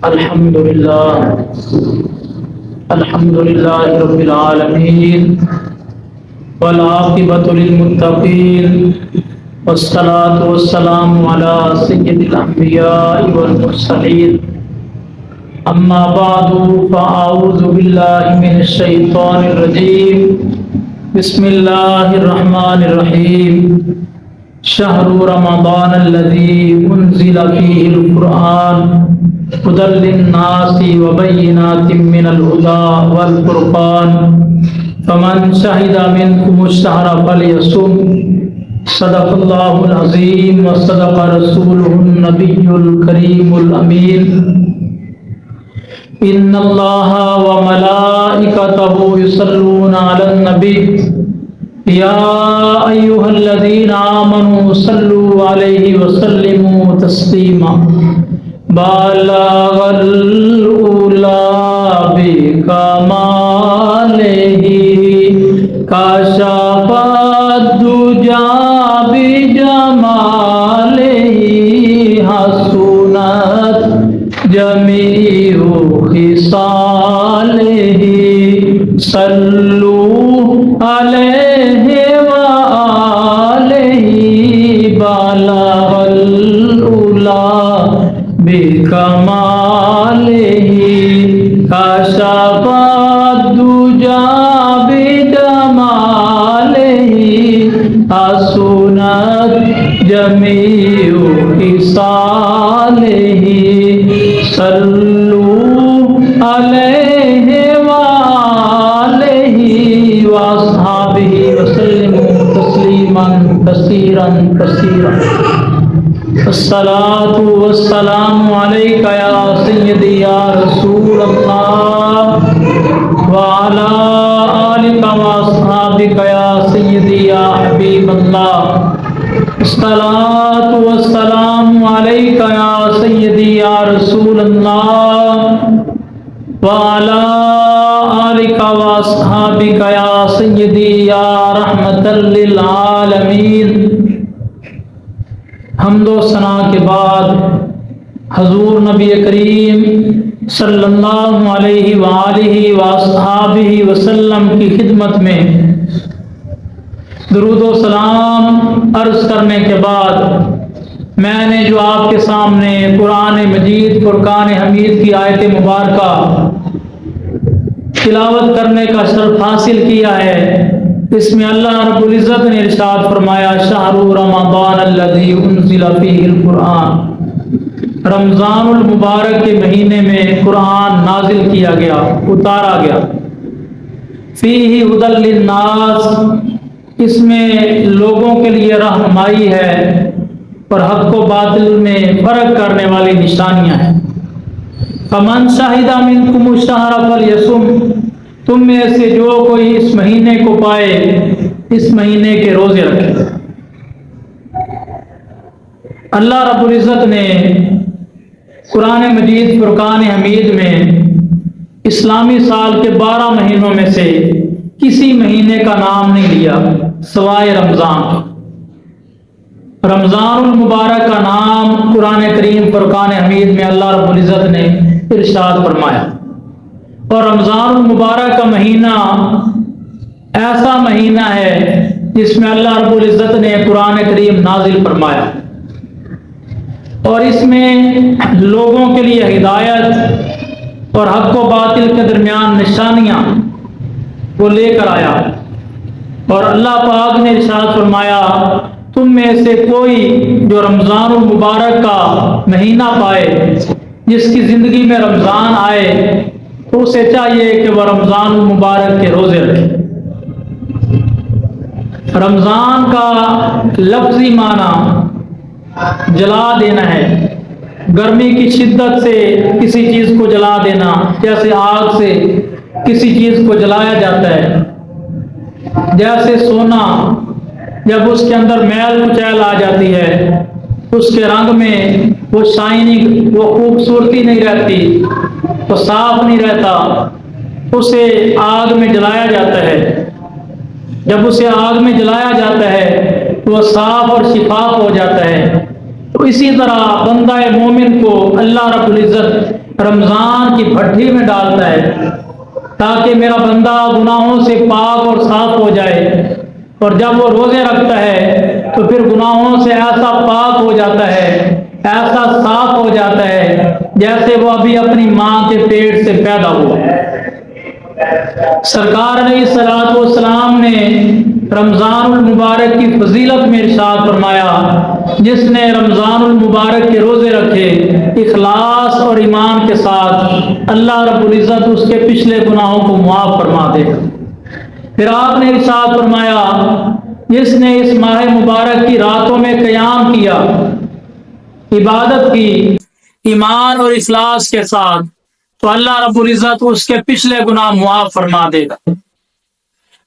الحمد لله رب العالمين والعاقبة للمتقين والصلاة والسلام على سيد الأنبياء والمرسلين أما بعد فأعوذ بالله من الشيطان الرجيم بسم الله الرحمن الرحيم شهر رمضان الذي أنزل فيه القرآن هدى للناس وبينات من الهدى والفرقان فمن شهد منكم الشهر فليصم صدق الله العظيم وصدق رسوله النبي الكريم الأمين إن الله وملائكته يصلون على النبي يا أيها الذين آمنوا صلوا عليه وسلموا تسليما بالغ الأولى بكماله كشف الدجى بجماله حسنت جميع خصاله صلوا عليه وآله بالغ الأولى بكماله كشف الدجى بجماله حسنت جميع خصاله صلوا عليه وآله وأصحابه وسلموا تسليما كثيرا كثيرا الصلاة والسلام عليك يا سيدي يا رسول الله وعلى آلك وأصحابك يا سيدي يا حبيب الله الصلاة والسلام عليك يا سيدي يا رسول الله وعلى آلك وأصحابك يا سيدي يا رحمة للعالمين حمد و ثنا کے بعد حضور نبی کریم صلی اللہ علیہ وآلہ وآصحابہ وسلم کی خدمت میں درود و سلام عرض کرنے کے بعد میں نے جو آپ کے سامنے قرآن مجید فرقان حمید کی آیت مبارکہ تلاوت کرنے کا شرف حاصل کیا ہے، اس میں اللہ رب العزت نے ارشاد فرمایا شہر رمضان الذی انزل فیہ القرآن، رمضان المبارک کے مہینے میں قرآن نازل کیا گیا، اتارا گیا، فیہ ہدی للناس، اس میں لوگوں کے لیے رہنمائی ہے اور حق و باطل میں فرق کرنے والی نشانیاں ہیں۔ فمن شہد منکم الشہر فلیصم، تم میں سے جو کوئی اس مہینے کو پائے اس مہینے کے روزے رکھے۔ اللہ رب العزت نے قرآن مجید فرقان حمید میں اسلامی سال کے 12 مہینوں میں سے کسی مہینے کا نام نہیں لیا سوائے رمضان۔ رمضان المبارک کا نام قرآن کریم فرقان حمید میں اللہ رب العزت نے ارشاد فرمایا، اور رمضان المبارک کا مہینہ ایسا مہینہ ہے جس میں اللہ رب العزت نے قرآن کریم نازل فرمایا اور اس میں لوگوں کے لیے ہدایت اور حق و باطل کے درمیان نشانیاں وہ لے کر آیا، اور اللہ پاک نے ارشاد فرمایا تم میں سے کوئی جو رمضان المبارک کا مہینہ پائے، جس کی زندگی میں رمضان آئے، تو اسے چاہیے کہ وہ رمضان المبارک کے روزے رکھے۔ رمضان کا لفظی معنی جلا دینا ہے، گرمی کی شدت سے کسی چیز کو جلا دینا، جیسے آگ سے کسی چیز کو جلایا جاتا ہے، جیسے سونا جب اس کے اندر میل کچیل آ جاتی ہے، اس کے رنگ میں وہ شائننگ، وہ خوبصورتی نہیں رہتی، وہ صاف نہیں رہتا، اسے آگ میں جلایا جاتا ہے۔ جب اسے آگ میں جلایا جاتا ہے تو وہ صاف اور شفاف ہو جاتا ہے۔ تو اسی طرح بندہ مومن کو اللہ رب العزت رمضان کی بھٹی میں ڈالتا ہے تاکہ میرا بندہ گناہوں سے پاک اور صاف ہو جائے، اور جب وہ روزے رکھتا ہے تو پھر گناہوں سے ایسا پاک ہو جاتا ہے، ایسا صاف ہو جاتا ہے جیسے وہ ابھی اپنی ماں کے پیٹ سے پیدا ہوا۔ سرکار علیہ الصلوۃ والسلام نے رمضان المبارک کی فضیلت میں ارشاد فرمایا، جس نے رمضان المبارک کے روزے رکھے اخلاص اور ایمان کے ساتھ، اللہ رب العزت اس کے پچھلے گناہوں کو معاف فرما دے گا۔ پھر آپ نے ارشاد فرمایا، جس نے اس ماہ مبارک کی راتوں میں قیام کیا، عبادت کی ایمان اور اخلاص کے ساتھ، تو اللہ رب العزت اس کے پچھلے گناہ معاف فرما دے گا۔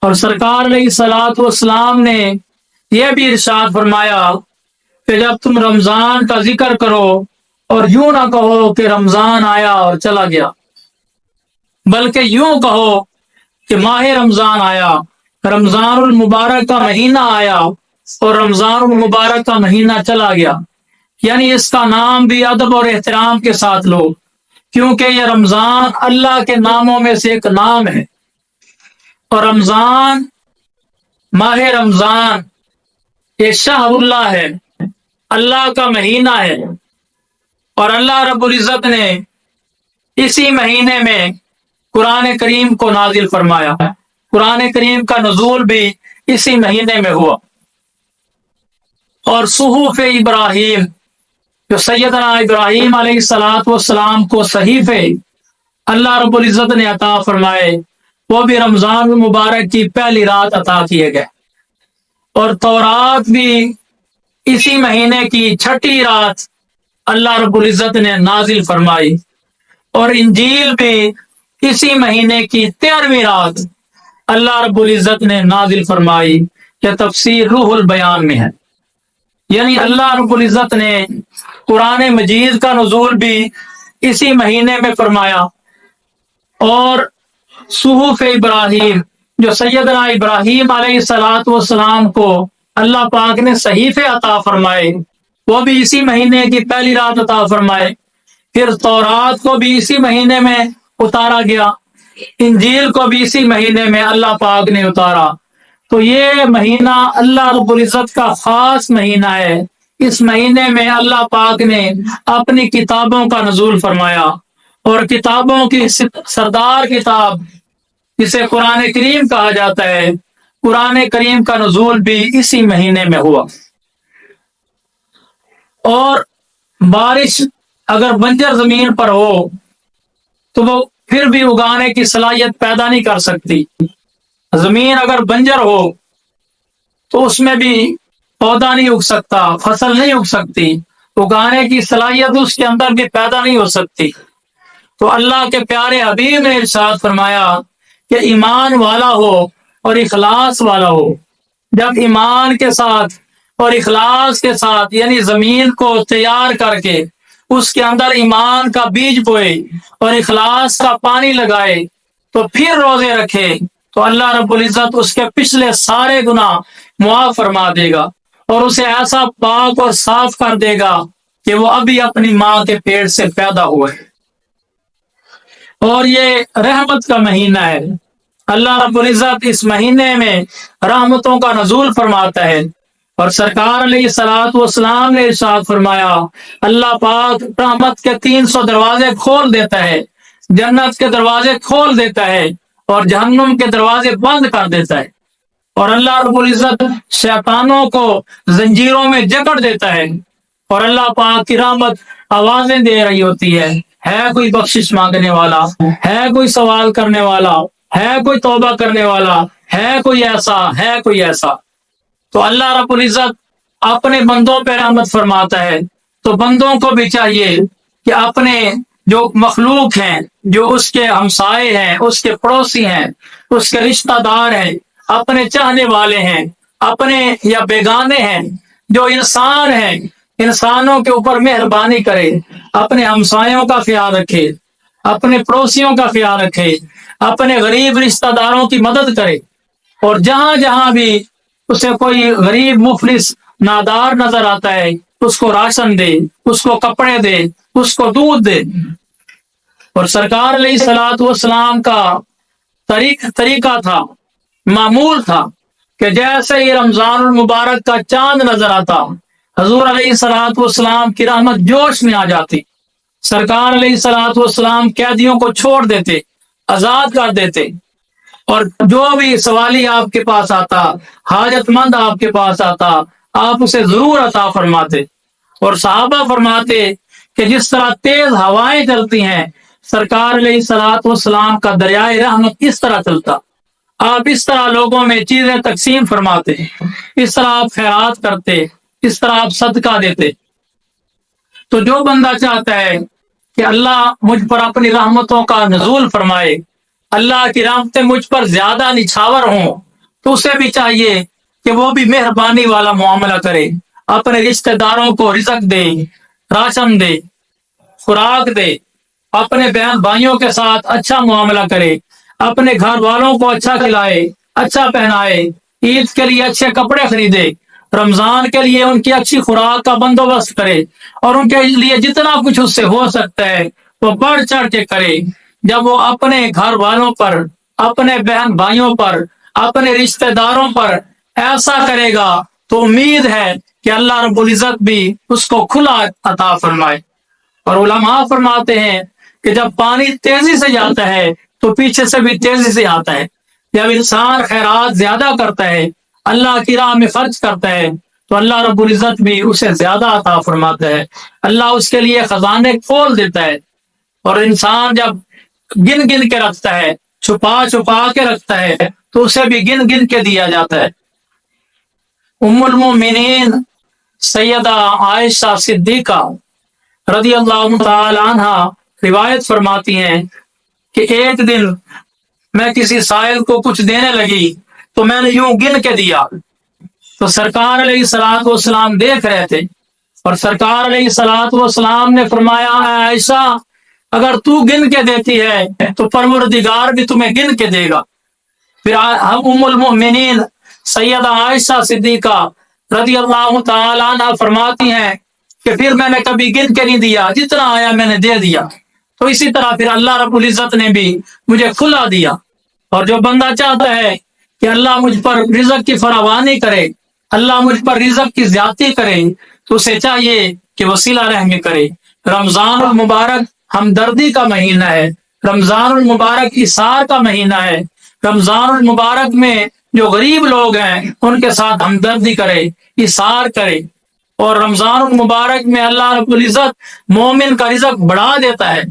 اور سرکار علیہ الصلوۃ والسلام نے یہ بھی ارشاد فرمایا کہ جب تم رمضان کا ذکر کرو اور یوں نہ کہو کہ رمضان آیا اور چلا گیا، بلکہ یوں کہو کہ ماہ رمضان آیا، رمضان المبارک کا مہینہ آیا اور رمضان المبارک کا مہینہ چلا گیا، یعنی اس کا نام بھی ادب اور احترام کے ساتھ لو، کیونکہ یہ رمضان اللہ کے ناموں میں سے ایک نام ہے، اور رمضان، ماہ رمضان، یہ شہر اللہ ہے، اللہ کا مہینہ ہے، اور اللہ رب العزت نے اسی مہینے میں قرآن کریم کو نازل فرمایا۔ قرآن کریم کا نزول بھی اسی مہینے میں ہوا، اور صحف ابراہیم، جو سیدنا ابراہیم علیہ الصلوۃ والسلام کو صحیفے اللہ رب العزت نے عطا فرمائے، وہ بھی رمضان المبارک کی پہلی رات عطا کیے گئے، اور تورات بھی اسی مہینے کی چھٹی رات اللہ رب العزت نے نازل فرمائی، اور انجیل بھی اسی مہینے کی 13ویں رات اللہ رب العزت نے نازل فرمائی، یہ تفسیر روح البیان میں ہے۔ یعنی اللہ رب العزت نے قرآن مجید کا نزول بھی اسی مہینے میں فرمایا، اور صحف ابراہیم، جو سیدنا ابراہیم علیہ الصلوۃ والسلام کو اللہ پاک نے صحیفے عطا فرمائے، وہ بھی اسی مہینے کی پہلی رات عطا فرمائے۔ پھر تورات کو بھی اسی مہینے میں اتارا گیا، انجیل کو بھی اسی مہینے میں اللہ پاک نے اتارا۔ تو یہ مہینہ اللہ رب العزت کا خاص مہینہ ہے، اس مہینے میں اللہ پاک نے اپنی کتابوں کا نزول فرمایا، اور کتابوں کی سردار کتاب جسے قرآن کریم کہا جاتا ہے، قرآن کریم کا نزول بھی اسی مہینے میں ہوا۔ اور بارش اگر بنجر زمین پر ہو تو وہ پھر بھی اگانے کی صلاحیت پیدا نہیں کر سکتی، زمین اگر بنجر ہو تو اس میں بھی پودا نہیں اگ سکتا، فصل نہیں اگ سکتی، اگانے کی صلاحیت اس کے اندر بھی پیدا نہیں ہو سکتی۔ تو اللہ کے پیارے حبیب نے ارشاد فرمایا کہ ایمان والا ہو اور اخلاص والا ہو۔ جب ایمان کے ساتھ اور اخلاص کے ساتھ، یعنی زمین کو تیار کر کے اس کے اندر ایمان کا بیج بوئے اور اخلاص کا پانی لگائے، تو پھر روزے رکھے، تو اللہ رب العزت اس کے پچھلے سارے گناہ معاف فرما دے گا، اور اسے ایسا پاک اور صاف کر دے گا کہ وہ ابھی اپنی ماں کے پیٹ سے پیدا ہوئے۔ اور یہ رحمت کا مہینہ ہے، اللہ رب العزت اس مہینے میں رحمتوں کا نزول فرماتا ہے، اور سرکار علیہ الصلوۃ والسلام نے ارشاد فرمایا، اللہ پاک رحمت کے 300 دروازے کھول دیتا ہے، جنت کے دروازے کھول دیتا ہے، اور جہنم کے دروازے بند کر دیتا ہے، اور اللہ رب العزت شیطانوں کو زنجیروں میں جکڑ دیتا ہے، اور اللہ پاک کی رحمت آوازیں دے رہی ہوتی ہے کوئی بخشش مانگنے والا، ہے کوئی سوال کرنے والا، ہے کوئی توبہ کرنے والا، ہے کوئی ایسا، ہے کوئی ایسا۔ تو اللہ رب العزت اپنے بندوں پہ رحمت فرماتا ہے، تو بندوں کو بھی چاہیے کہ اپنے جو مخلوق ہیں، جو اس کے ہمسائے ہیں، اس کے پڑوسی ہیں، اس کے رشتہ دار ہیں، اپنے چاہنے والے ہیں، اپنے یا بیگانے ہیں، جو انسان ہیں، انسانوں کے اوپر مہربانی کرے، اپنے ہمسایوں کا خیال رکھے، اپنے پڑوسیوں کا خیال رکھے، اپنے غریب رشتہ داروں کی مدد کرے، اور جہاں جہاں بھی اسے کوئی غریب مفلس نادار نظر آتا ہے اس کو راشن دے، اس کو کپڑے دے، اس کو دودھ دے۔ اور سرکار علیہ الصلوۃ والسلام کا طریقہ تھا، معمول تھا کہ جیسے ہی رمضان المبارک کا چاند نظر آتا، حضور علیہ الصلوۃ والسلام کی رحمت جوش میں آ جاتی، سرکار علیہ الصلوۃ والسلام قیدیوں کو چھوڑ دیتے، آزاد کر دیتے، اور جو بھی سوالی آپ کے پاس آتا، حاجت مند آپ کے پاس آتا، آپ اسے ضرور عطا فرماتے۔ اور صحابہ فرماتے کہ جس طرح تیز ہوائیں چلتی ہیں، سرکار علیہ الصلوۃ والسلام کا دریائے رحمت اس طرح چلتا، آپ اس طرح لوگوں میں چیزیں تقسیم فرماتے، اس طرح آپ خیرات کرتے، اس طرح آپ صدقہ دیتے۔ تو جو بندہ چاہتا ہے کہ اللہ مجھ پر اپنی رحمتوں کا نزول فرمائے، اللہ کی رحمتیں مجھ پر زیادہ نچھاور ہوں، تو اسے بھی چاہیے کہ وہ بھی مہربانی والا معاملہ کرے، اپنے رشتہ داروں کو رزق دے، راشن دے، خوراک دے، اپنے بہن بھائیوں کے ساتھ اچھا معاملہ کرے، اپنے گھر والوں کو اچھا کھلائے، اچھا پہنائے، عید کے لیے اچھے کپڑے خریدے، رمضان کے لیے ان کی اچھی خوراک کا بندوبست کرے، اور ان کے لیے جتنا کچھ اس سے ہو سکتا ہے وہ بڑھ چڑھ کے کرے۔ جب وہ اپنے گھر والوں پر، اپنے بہن بھائیوں پر، اپنے رشتہ داروں پر ایسا کرے گا تو امید ہے کہ اللہ رب العزت بھی اس کو کھلا عطا فرمائے۔ اور علماء فرماتے ہیں کہ جب پانی تیزی سے جاتا ہے تو پیچھے سے بھی تیزی سے آتا ہے۔ جب انسان خیرات زیادہ کرتا ہے، اللہ کی راہ میں خرچ کرتا ہے، تو اللہ رب العزت بھی اسے زیادہ عطا فرماتا ہے، اللہ اس کے لیے خزانے کھول دیتا ہے۔ اور انسان جب گن گن کے رکھتا ہے، چھپا چھپا کے رکھتا ہے، تو اسے بھی گن گن کے دیا جاتا ہے۔ ام المؤمنین سیدہ عائشہ صدیقہ رضی اللہ تعالی عنہ روایت فرماتی ہیں کہ ایک دن میں کسی سائل کو کچھ دینے لگی تو میں نے یوں گن کے دیا، تو سرکار علیہ الصلوۃ والسلام دیکھ رہے تھے، اور سرکار علیہ الصلوۃ والسلام نے فرمایا، اے عائشہ اگر تو گن کے دیتی ہے تو پروردگار بھی تمہیں گن کے دے گا۔ پھر ام المؤمنین سیدہ عائشہ صدیقہ رضی اللہ تعالی عنہ فرماتی ہیں کہ پھر میں نے کبھی گن کے نہیں دیا، جتنا آیا میں نے دے دیا۔ تو اسی طرح پھر اللہ رب العزت نے بھی مجھے کھلا دیا۔ اور جو بندہ چاہتا ہے کہ اللہ مجھ پر رزق کی فراوانی کرے، اللہ مجھ پر رزق کی زیادتی کرے، تو اسے چاہیے کہ وہ صلہ رحمی کرے۔ رمضان المبارک ہمدردی کا مہینہ ہے، رمضان المبارک اثار کا مہینہ ہے، رمضان المبارک میں جو غریب لوگ ہیں ان کے ساتھ ہمدردی کرے، اثار کرے۔ اور رمضان المبارک میں اللہ رب العزت مومن کا رزق بڑھا دیتا ہے۔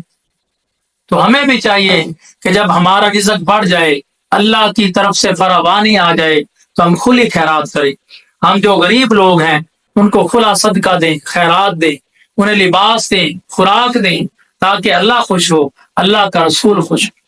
تو ہمیں بھی چاہیے کہ جب ہمارا رزق بڑھ جائے، اللہ کی طرف سے فراوانی آ جائے، تو ہم کھلی خیرات کریں۔ ہم جو غریب لوگ ہیں ان کو کھلا صدقہ دیں، خیرات دیں، انہیں لباس دیں، خوراک دیں، تاکہ اللہ خوش ہو، اللہ کا رسول خوش ہو۔